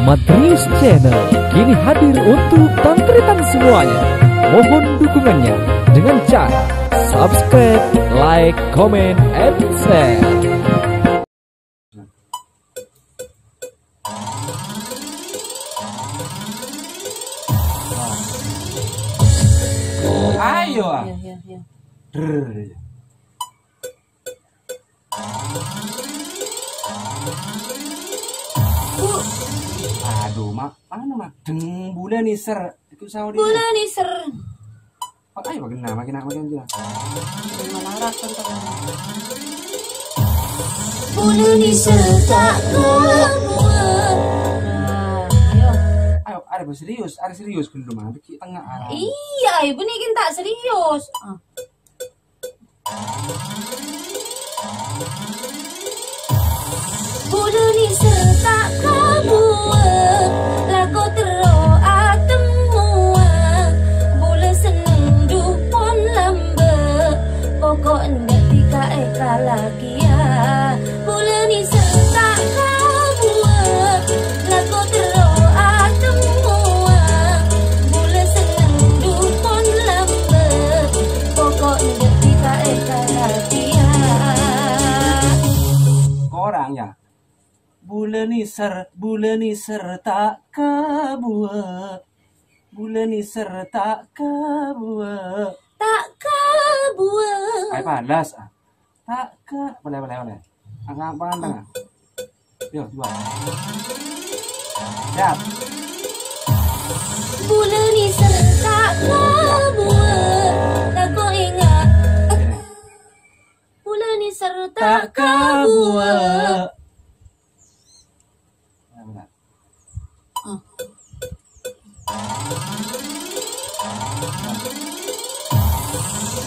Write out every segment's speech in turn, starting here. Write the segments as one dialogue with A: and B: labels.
A: Madris Channel kini hadir untuk tantritan semuanya. Mohon dukungannya dengan cara subscribe, like, comment, and share.
B: Ayo ah.
C: Ya.
B: Aduh, mana deng bulan nih ser. Itu sahur di.
C: Bulan nih ser.
B: Ayo makin dia.
C: Melarat teman. Bulan nih ser tak keluar. Ayo.
B: Ayo, ada serius belum mah. Di tengah arah.
C: Iya, ibu nih kan tak serius. Bulan nih ser tak keluar. Lagu terus atemuan. Bulan seneng dupon lambe. Pokok ndak tika eka lagi ya. Bulan nih ser tak keluar. Lagu terus atemuan. Bulan seneng dupon lambe. Pokok ndak tika eka lagi ya.
B: Orang ya. Bulan nih ser tak kebuat. Bulan nih ser tak kebuat.
C: Tak kebuat.
B: Ayo panas ah. Tak ke boleh. Angkat tangan. Yo, dua. Siap.
C: Bulan ni tak kebuat. Lagu ingat. Bulan ni tak kebuat.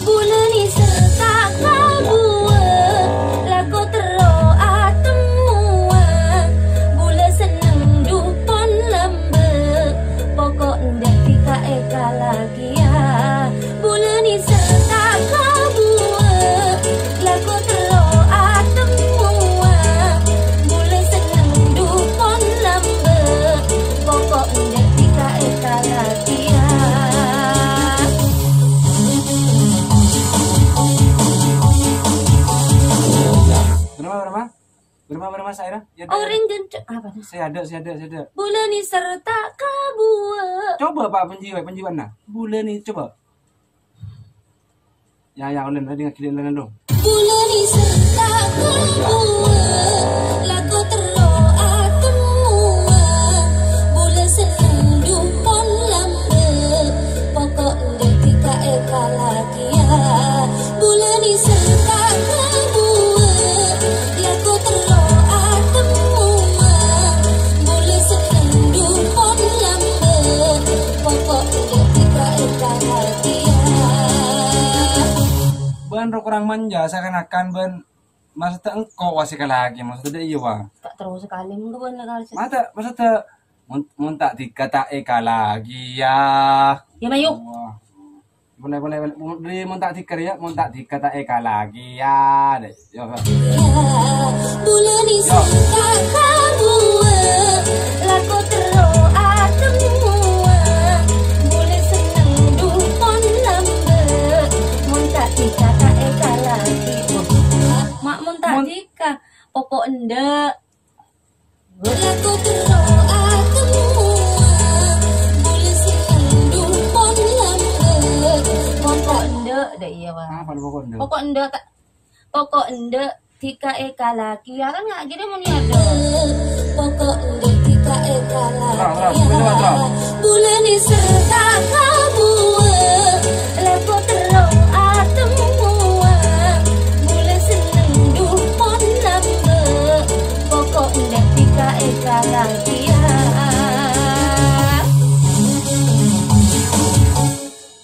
C: Bulan ni tak kebuat. Lagu terus atemuan. Bulan seneng dupon lambe. Pokok ndak tika eka lagi ya. Bulan ni tak kebuat. Lagu terus atemuan. Bulan seneng dupon lambe. Pokok ndak tika eka lagi ya.
B: Berapa Saira? Ya,
C: Orang gencet apa nih?
B: Saya ada.
C: Bulan ni serta kebuat.
B: Coba Pak penjiwan nah. Bulan ni coba. Ya ulen dengar kalian dong.
C: Bulan ni serta kebuat. Lagu terus atemuan. Bulan seneng dupon lambe. Pokok ndak tika eka lagi ya. Bulan ni serta kebuat. Lagu terus atemuan. Bulan seneng dupon lambe. Pokok ndak tika eka lagi ya.
B: Ban kurang manja seakan-akan ban masa engkau wasika lagi maksudnya iya wah.
C: Tak terus sekali mungkin kali.
B: Masa mun tak dikata eka lagi ya.
C: Ya mayuk.
B: Wah. Boleh mun tak dikata eka lagi ya. Deh. Yo.
C: Bulan ni tak kebuat. Lagu terus atemuan. Bulan seneng dupon lambe. Mun tak dikata eka lagi. Mak mun tak dika. Pokok ndak. Lagu terus atemuan. Bulan seneng dupon lambe. Pokok ndak dah iya wah.
B: Apa pokok ndak?
C: Pokok ndak tika eka lagi ya kan nggak gini mau niada. Pokok ndak tika eka lagi. Bulan ni serta kebuat. Lagu terus atemuan. Bulan seneng dupon lambe. Pokok ndak tika eka lagi ya.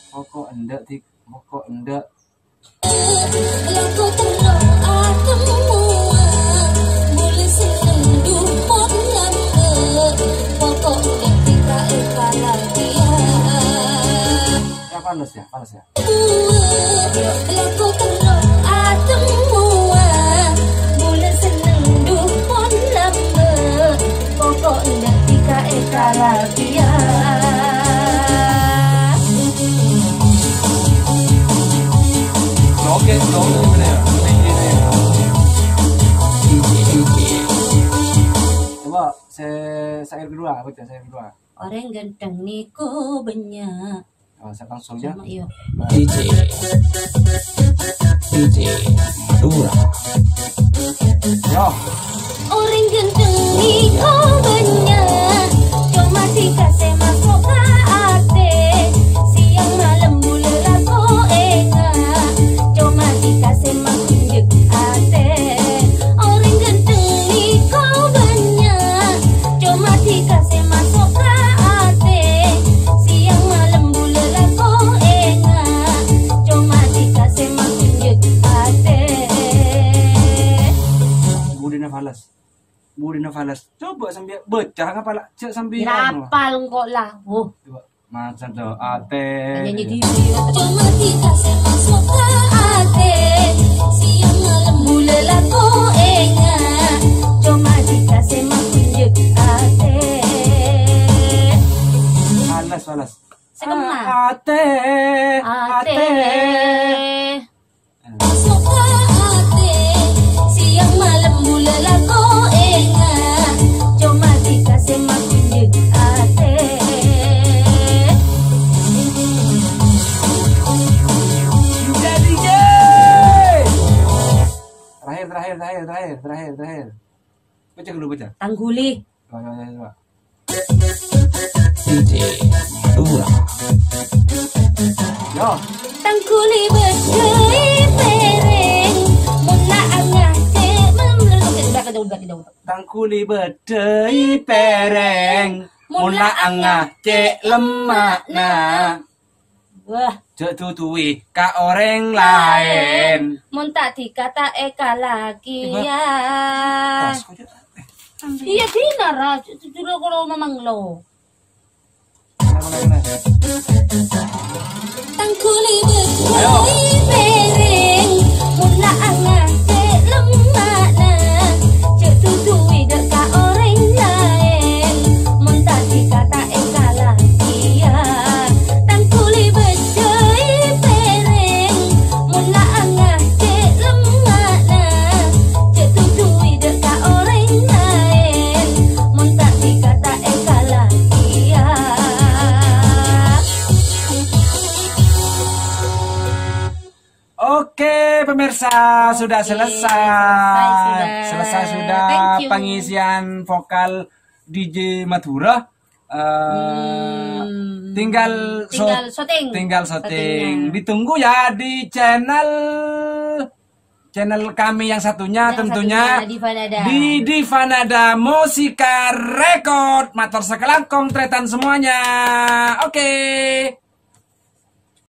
B: Pokok ndak.
C: Lagu terus atemuan. Bulan seneng dupon lambe. Pokok ndak tika eka lagi ya.
B: Ya panas ya.
C: Lagu terus atemuan. Bulan seneng dupon lambe. Pokok ndak tika
B: Coba saya kedua, baca saya kedua.
C: Orang ganteng niko banyak.
B: Oh, saya langsung ya.
C: Sama iyo.
A: DJ Madura.
B: Yo.
C: Orang ganteng niko banyak. Cuma dikasih masuk ke hati. Siang malam boleh laku enggak. Cuma dikasih masuk ke hati. Orang ganteng niko banyak. Cuma dikasih masuk ke hati. Siang malam boleh laku enggak. Cuma dikasih masuk ke hati.
B: Budina falas. Coba sambil baca ngapala cek sambil
C: Rapal kok lah. Oh,
B: coba. Macam tuh ate.
C: nyanyi di cuma dikasih masuk ke hati. Siang malam boleh laku enggak. Cuma dikasih masuk ke hati.
B: Falas.
C: Sekemah.
B: Ate.
C: Masuk ke hati. Siang malam boleh laku enggak. Cuma dikasih masuk ke hati.
B: DJ. Terakhir. Baca dulu baca.
C: Tangguli.
B: Coba.
A: DJ Madura.
B: Yo.
C: Tangkuli berdei pereng. Mula angah cek memleluk.
B: Tangkuli bedei pereng. Mula angah cek lemak na.
C: Wah,
B: Cek tutui ka orang lain.
C: mun tak dikata eka lagi
B: Iba.
C: ya.
B: Tas kok dia.
C: Iya dinar lah, jujur kalau memang lo.
B: Mana.
C: Tangkuli berdei pereng. Mula angah cek lemak na. Cek tutui deka orang lain. Mun tak dikata eka lagi ya. Tangkuli berdei pereng. Mula angah cek lemak na. Cek tutui deka orang lain. Mun tak dikata eka lagi ya.
B: Oke, pemirsa sudah selesai.
C: Selesai sudah.
B: sudah
C: Thank you.
B: pengisian vokal DJ Madura. Tinggal
C: syuting.
B: Tinggal syuting.
C: Syutingnya.
B: Ditunggu ya di channel kami yang satunya tentunya
C: di Vanada.
B: di Divanada Musika Record. Matur sekelangkong tretan semuanya. Oke.